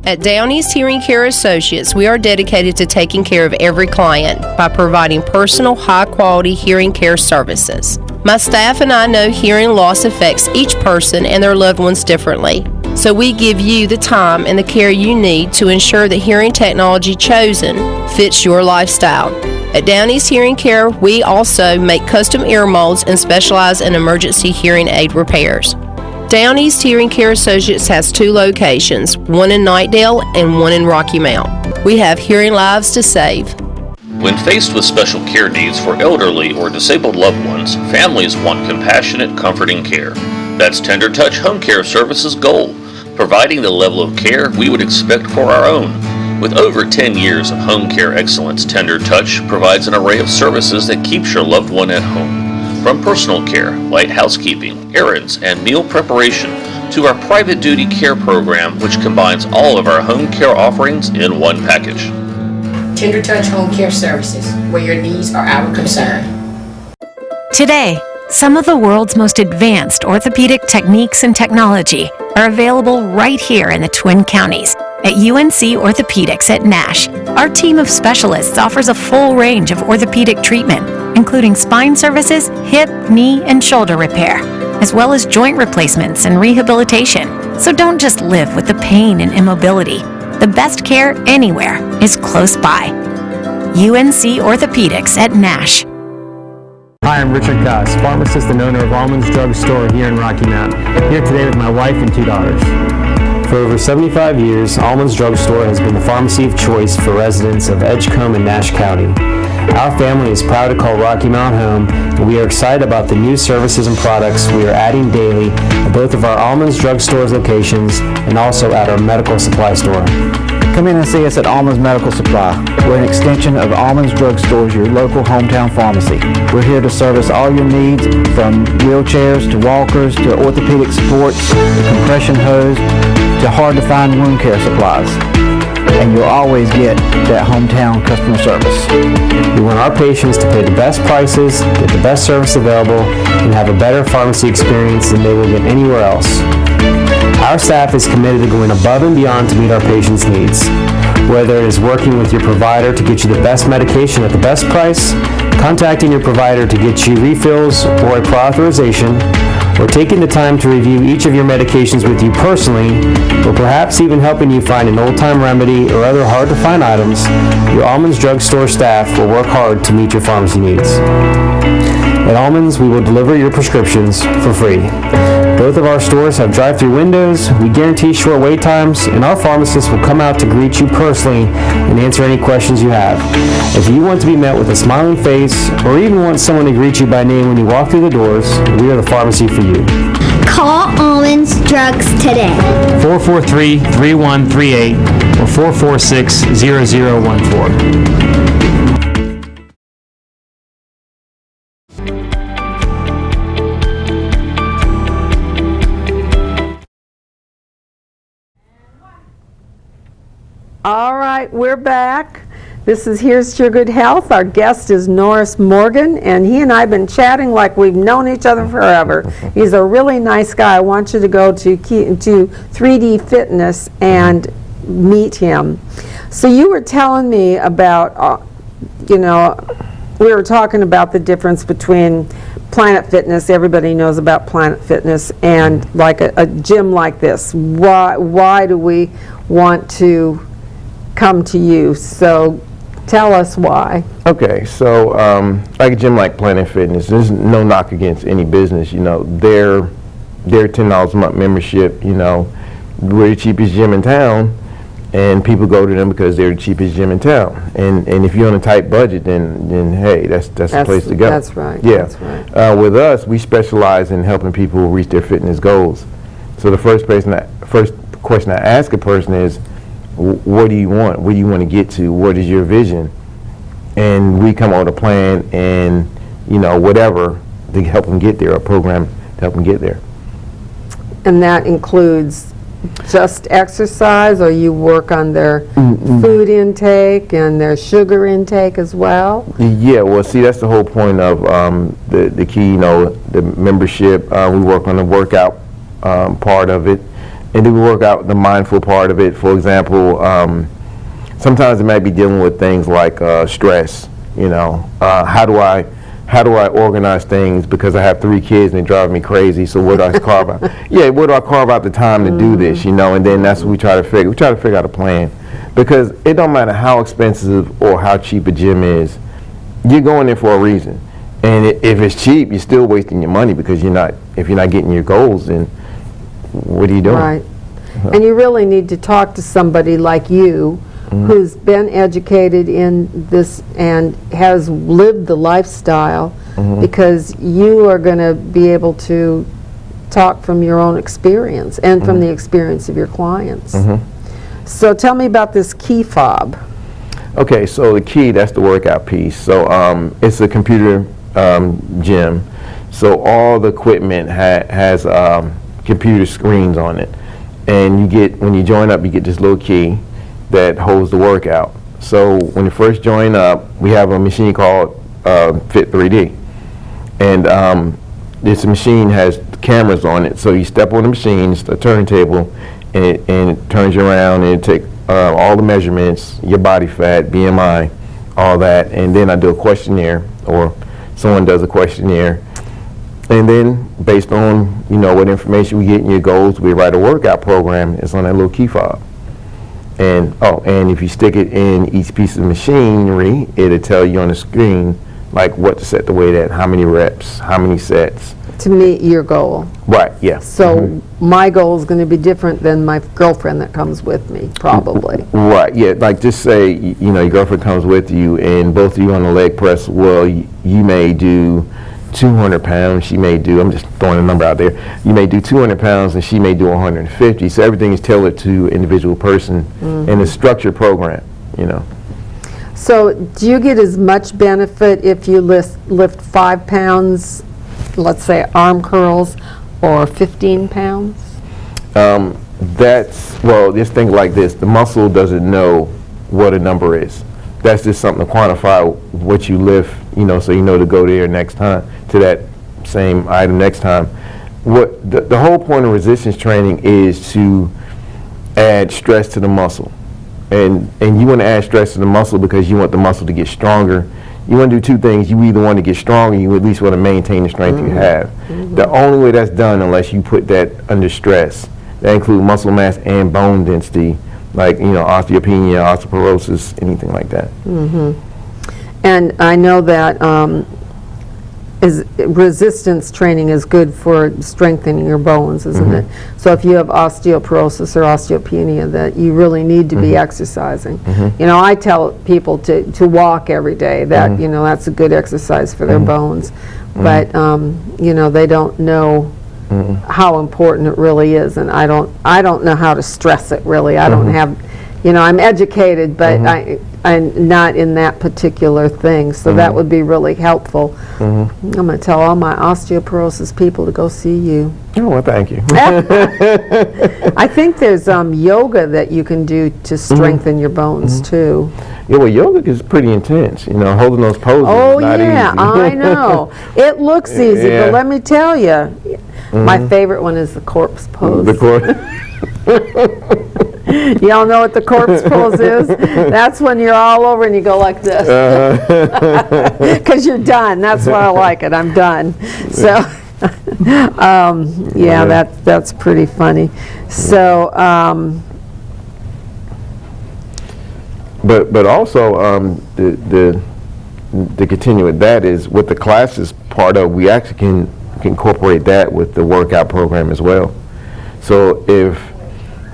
At Down East Hearing Care Associates, we are dedicated to taking care of every client by providing personal, high-quality hearing care services. My staff and I know hearing loss affects each person and their loved ones differently. So we give you the time and the care you need to ensure the hearing technology chosen fits your lifestyle. At Down East Hearing Care, we also make custom ear molds and specialize in emergency hearing aid repairs. Down East Hearing Care Associates has 2 locations, one in Knightdale and one in Rocky Mount. We have hearing lives to save. When faced with special care needs for elderly or disabled loved ones, families want compassionate, comforting care. That's Tender Touch Home Care Services' goal, providing the level of care we would expect for our own. With over 10 years of home care excellence, Tender Touch provides an array of services that keeps your loved one at home. From personal care, light housekeeping, errands, and meal preparation, to our private duty care program, which combines all of our home care offerings in one package. Tender Touch Home Care Services, where your needs are our concern. Today, some of the world's most advanced orthopedic techniques and technology are available right here in the Twin Counties at UNC Orthopedics at Nash. Our team of specialists offers a full range of orthopedic treatment, including spine services, hip, knee, and shoulder repair, as well as joint replacements and rehabilitation. So don't just live with the pain and immobility. The best care anywhere is close by. UNC Orthopedics at Nash. Hi, I'm Richard Goss, pharmacist and owner of Almonds Drug Store here in Rocky Mount. Here today with my wife and 2 daughters. For over 75 years, Almonds Drug Store has been the pharmacy of choice for residents of Edgecombe and Nash County. Our family is proud to call Rocky Mount home, and we are excited about the new services and products we are adding daily at both of our Almonds Drug Store's locations and also at our medical supply store. Come in and see us at Almonds Medical Supply. We're an extension of Almonds Drug Stores, your local hometown pharmacy. We're here to service all your needs, from wheelchairs to walkers to orthopedic supports to compression hose to hard-to-find wound care supplies. And you'll always get that hometown customer service. We want our patients to pay the best prices, get the best service available, and have a better pharmacy experience than they will get anywhere else. Our staff is committed to going above and beyond to meet our patients' needs. Whether it is working with your provider to get you the best medication at the best price, contacting your provider to get you refills or a prior authorization, or taking the time to review each of your medications with you personally, or perhaps even helping you find an old-time remedy or other hard-to-find items, your Almonds Drug Store staff will work hard to meet your pharmacy needs. At Almonds, we will deliver your prescriptions for free. Both of our stores have drive-through windows, we guarantee short wait times, and our pharmacists will come out to greet you personally and answer any questions you have. If you want to be met with a smiling face, or even want someone to greet you by name when you walk through the doors, we are the pharmacy for you. Call Almonds Drugs today. 443-3138 or 446-0014. All right, we're back. This is Here's to Your Good Health. Our guest is Norris Morgan, and he and I have been chatting like we've known each other forever. He's a really nice guy. I want you to go to 3D Fitness and meet him. So you were telling me about, we were talking about the difference between Planet Fitness, everybody knows about Planet Fitness, and like a gym like this. Why do we want to come to you? So tell us why. Okay, so like a gym like Planet Fitness, there's no knock against any business. They're $10 a month membership. We're the cheapest gym in town, and people go to them because they're the cheapest gym in town. And if you're on a tight budget, then hey, that's the place to go. That's right. Yeah. That's right. With us, we specialize in helping people reach their fitness goals. So the first question I ask a person is, what do you want? Where do you want to get to? What is your vision? And we come up with a plan and, whatever to help them get there, a program to help them get there. And that includes just exercise, or you work on their food intake and their sugar intake as well? Yeah, well, see, that's the whole point of the key, the membership. We work on the workout part of it, and then we work out the mindful part of it. For example, sometimes it might be dealing with things like stress. How do I organize things because I have 3 kids and they drive me crazy? So where do I carve out? Yeah, where do I carve out the time to do this? And then that's what we try to figure. We try to figure out a plan, because it don't matter how expensive or how cheap a gym is. You're going there for a reason, and if it's cheap, you're still wasting your money, because if you're not getting your goals, then what are you doing? Right. And you really need to talk to somebody like you, who's been educated in this and has lived the lifestyle, because you are going to be able to talk from your own experience and from the experience of your clients. So tell me about this key fob. Okay, so the key, that's the workout piece. So it's a computer gym. So all the equipment has computer screens on it. And when you join up, you get this little key that holds the workout. So when you first join up, we have a machine called Fit 3D. And this machine has cameras on it. So you step on the machine, it's a turntable, and it turns you around, and it takes all the measurements, your body fat, BMI, all that. And then I do a questionnaire, or someone does a questionnaire. And then based on, what information we get in your goals, we write a workout program. It's on that little key fob. And if you stick it in each piece of machinery, it'll tell you on the screen like what to set the weight at, how many reps, how many sets. To meet your goal. Right, yeah. So my goal is going to be different than my girlfriend that comes with me, probably. Right, yeah, like just say, your girlfriend comes with you and both of you on the leg press, well, you may do 200 pounds, she may do, I'm just throwing a number out there, you may do 200 pounds and she may do 150. So everything is tailored to individual person in a structured program, So do you get as much benefit if you lift 5 pounds, let's say arm curls, or 15 pounds? Just think like this, the muscle doesn't know what a number is. That's just something to quantify what you lift, so you know to go there next time, to that same item next time. What the whole point of resistance training is to add stress to the muscle. And you want to add stress to the muscle because you want the muscle to get stronger. You want to do 2 things. You either want to get stronger, you at least want to maintain the strength you have. The only way that's done unless you put that under stress. That includes muscle mass and bone density, like osteopenia, osteoporosis, anything like that. And I know that resistance training is good for strengthening your bones, isn't it? So if you have osteoporosis or osteopenia, that you really need to be exercising. I tell people to walk every day. That that's a good exercise for their bones. But they don't know how important it really is, and I don't know how to stress it really. I don't have, I'm educated, but I'm not in that particular thing, so that would be really helpful. I'm going to tell all my osteoporosis people to go see you. Oh, well, thank you. I think there's yoga that you can do to strengthen your bones too. Yeah, well, yoga is pretty intense. Holding those poses is not easy. I know. It looks easy, but let me tell you, my favorite one is the corpse pose. The corpse. Y'all know what the corpse pose is? That's when you're all over and you go like this. Because you're done. That's why I like it. I'm done. So, that's pretty funny. So, but also to continue with that is what the classes part of, we actually can incorporate that with the workout program as well. So if,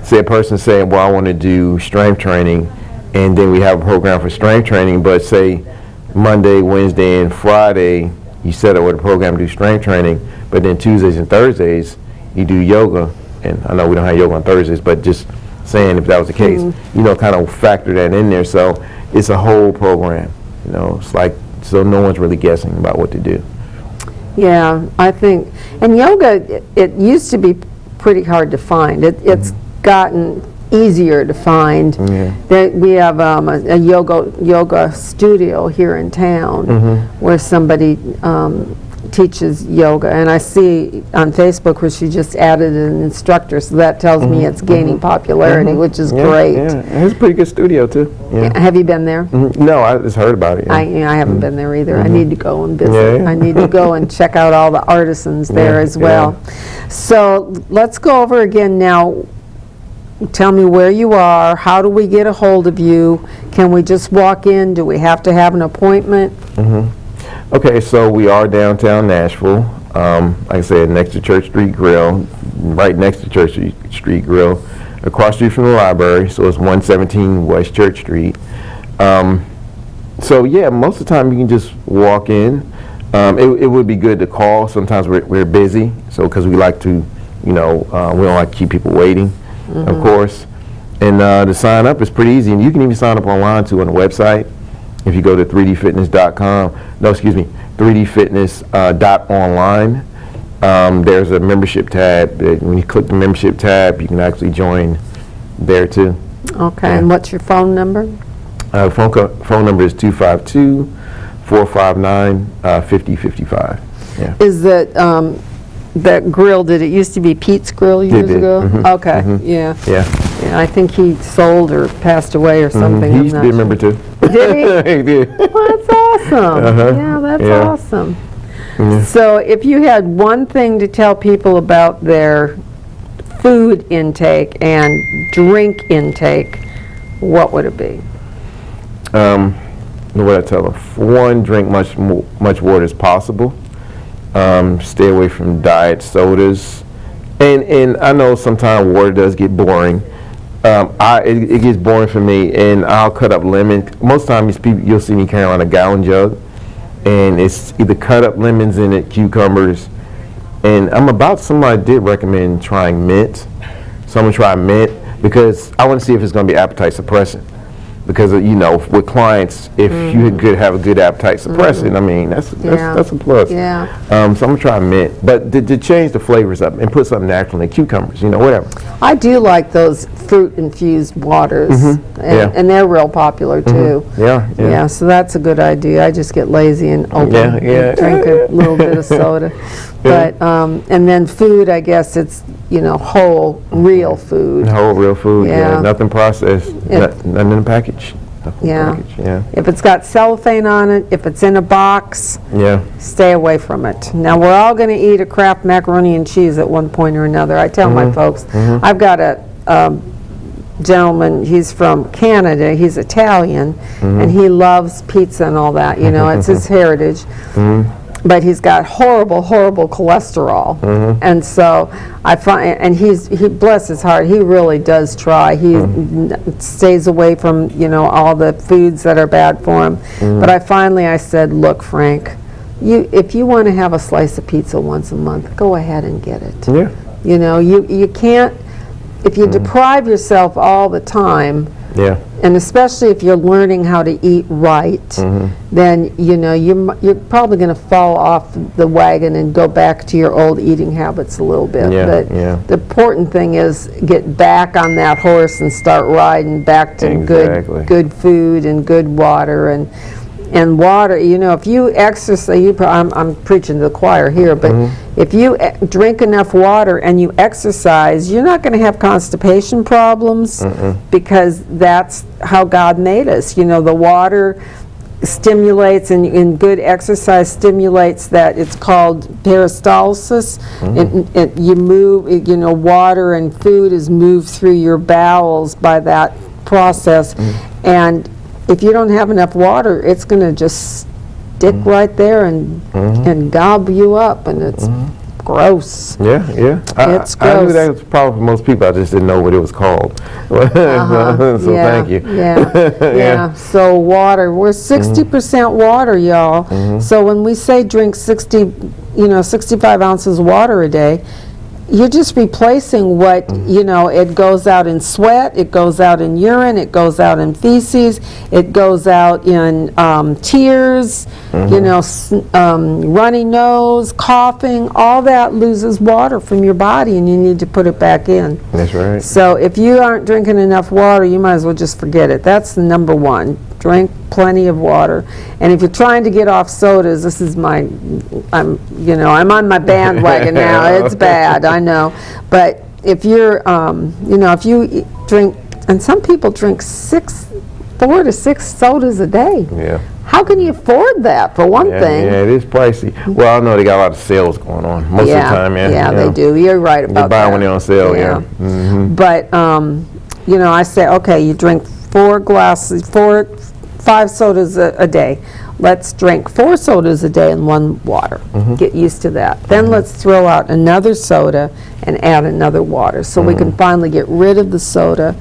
say, a person saying, well, I want to do strength training, and then we have a program for strength training, but say Monday, Wednesday, and Friday, you set up with a program to do strength training, but then Tuesdays and Thursdays, you do yoga and I know we don't have yoga on Thursdays, but just saying if that was the case, you know, kind of factor that in there. So it's a whole program, you know, it's like, so no one's really guessing about what to do. Yeah, I think, and yoga, it used to be pretty hard to find. It's gotten easier to find. We have a yoga studio here in town where somebody teaches yoga, and I see on Facebook where she just added an instructor, so that tells me it's gaining popularity, which is great. Yeah, and it's a pretty good studio too. Yeah. Have you been there? No, I just heard about it. I haven't been there either. I need to go and visit. I need to go and check out all the artisans there as well. So let's go over again now. Tell me where you are. How do we get a hold of you? Can we just walk in? Do we have to have an appointment? Okay, so we are downtown Nashville. Like I said, next to Church Street Grill, right next to Church Street Grill, across the street from the library. So it's 117 West Church Street. So yeah, most of the time you can just walk in. It would be good to call. Sometimes we're busy, so because we like to, you know, we don't like to keep people waiting, of course. And to sign up is pretty easy, and you can even sign up online too on the website. If you go to 3dfitness.com, no, excuse me, 3dfitness.online, there's a membership tab. When you click the membership tab, you can actually join there too. Okay, and what's your phone number? Phone number is 252-459-5055. Yeah. Is that grill, did it used to be Pete's Grill years ago? Okay, yeah. Yeah. Yeah, I think he sold or passed away or something. He I'm used to not be a sure. member too. Did he? He did. Well, that's awesome. Yeah, that's awesome. So if you had one thing to tell people about their food intake and drink intake, what would it be? What I tell them? One, drink much water as possible. Stay away from diet sodas. And I know sometimes water does get boring. It gets boring for me, and I'll cut up lemon. Most times you'll see me carrying on a gallon jug, and it's either cut up lemons in it, cucumbers, and somebody did recommend trying mint. So I'm gonna try mint because I want to see if it's gonna be appetite suppressant. Because you know, with clients, if you could have a good appetite suppressant, I mean that's a plus. Yeah. So I'm gonna try mint, but to change the flavors up and put something natural in cucumbers, you know, whatever. I do like those fruit-infused waters, and they're real popular too. Yeah. So that's a good idea. I just get lazy and open and drink a little bit of soda. But and then food, I guess it's, you know, whole, real food. Whole, real food. Yeah. Nothing processed. Nothing in a package. If it's got cellophane on it, if it's in a box, stay away from it. Now, we're all going to eat a Kraft macaroni and cheese at one point or another. I tell my folks, I've got a gentleman, he's from Canada, he's Italian, and he loves pizza and all that, you know, it's his heritage. But he's got horrible cholesterol, and so I find, and he bless his heart, he really does try. He stays away from, you know, all the foods that are bad for him. But I said, look, Frank, if you want to have a slice of pizza once a month, go ahead and get it. You know, you can't, if you deprive yourself all the time. And especially if you're learning how to eat right, then you know you're probably going to fall off the wagon and go back to your old eating habits a little bit. But the important thing is get back on that horse and start riding back to good food and good water and water. You know, if you exercise, I'm preaching to the choir here, but if you drink enough water and you exercise, you're not going to have constipation problems because that's how God made us. You know, the water stimulates, and good exercise stimulates that. It's called peristalsis. You move, you know, water and food is moved through your bowels by that process. And if you don't have enough water, it's going to just stick right there and gob you up, and it's gross. It's gross. I knew that was a problem for most people. I just didn't know what it was called. So thank you. So water, we're 60% water, y'all. So when we say drink 65 ounces of water a day, you're just replacing what, it goes out in sweat, it goes out in urine, it goes out in feces, it goes out in tears, runny nose, coughing, all that loses water from your body and you need to put it back in. That's right. So if you aren't drinking enough water, you might as well just forget it. That's the number one. Drink plenty of water. And if you're trying to get off sodas, this is I'm on my bandwagon now. It's bad, I know. But if you're, if you drink, and some people drink 4 to 6 sodas a day. Yeah. How can you afford that, for one thing? Yeah, it is pricey. Well, I know they got a lot of sales going on most of the time. Yeah, they do. You're right about that. You buy when they're on sale, yeah. But, I say, okay, you drink 5 sodas a day. Let's drink 4 sodas a day and 1 water. Get used to that. Then let's throw out another soda and add another water so we can finally get rid of the soda.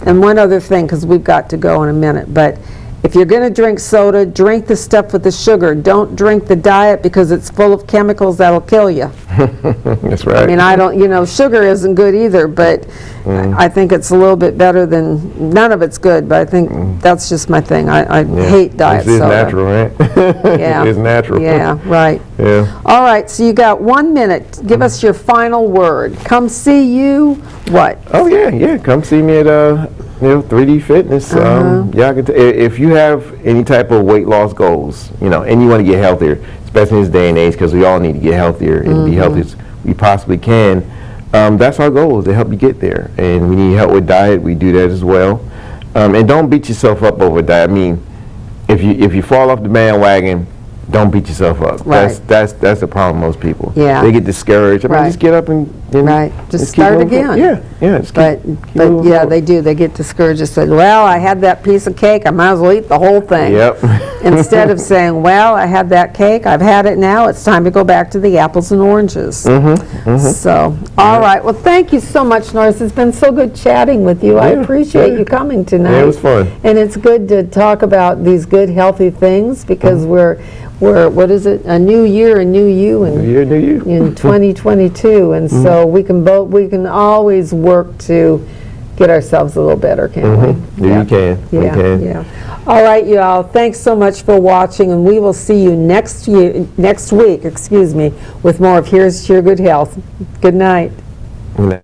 And one other thing, because we've got to go in a minute, but if you're going to drink soda, drink the stuff with the sugar. Don't drink the diet because it's full of chemicals that'll kill you. That's right. I mean, sugar isn't good either, but I think it's a little bit better than, none of it's good, but I think that's just my thing. I hate diet soda. It's natural, right? Yeah. It's natural. Yeah, right. Yeah. All right, so you got 1 minute. Give us your final word. Come see you, what? Oh, yeah. Come see me at 3D Fitness. If you have any type of weight loss goals, and you want to get healthier, especially in this day and age, because we all need to get healthier and be healthy as we possibly can. That's our goal, is to help you get there. And we need help with diet. We do that as well. And don't beat yourself up over diet. I mean, if you fall off the bandwagon, don't beat yourself up. Right. That's the problem with most people. Yeah. They get discouraged. I mean, just get up and Just keep start moving again. forward. Yeah. Just But moving forward. they do. They get discouraged and say, well, I had that piece of cake. I might as well eat the whole thing. Yep. Instead of saying, well, I had that cake. I've had it now. It's time to go back to the apples and oranges. So, all right. Well, thank you so much, Norris. It's been so good chatting with you. I appreciate you coming tonight. Yeah, it was fun. And it's good to talk about these good, healthy things because we're what is it? A new year, a new you, and New year, new you. in 2022, and so we can always work to get ourselves a little better, can't we? Yeah, you can. Yeah, You can. yeah. All right, y'all. Thanks so much for watching, and we will see you next week. With more of Here's to Your Good Health. Good night. Good night.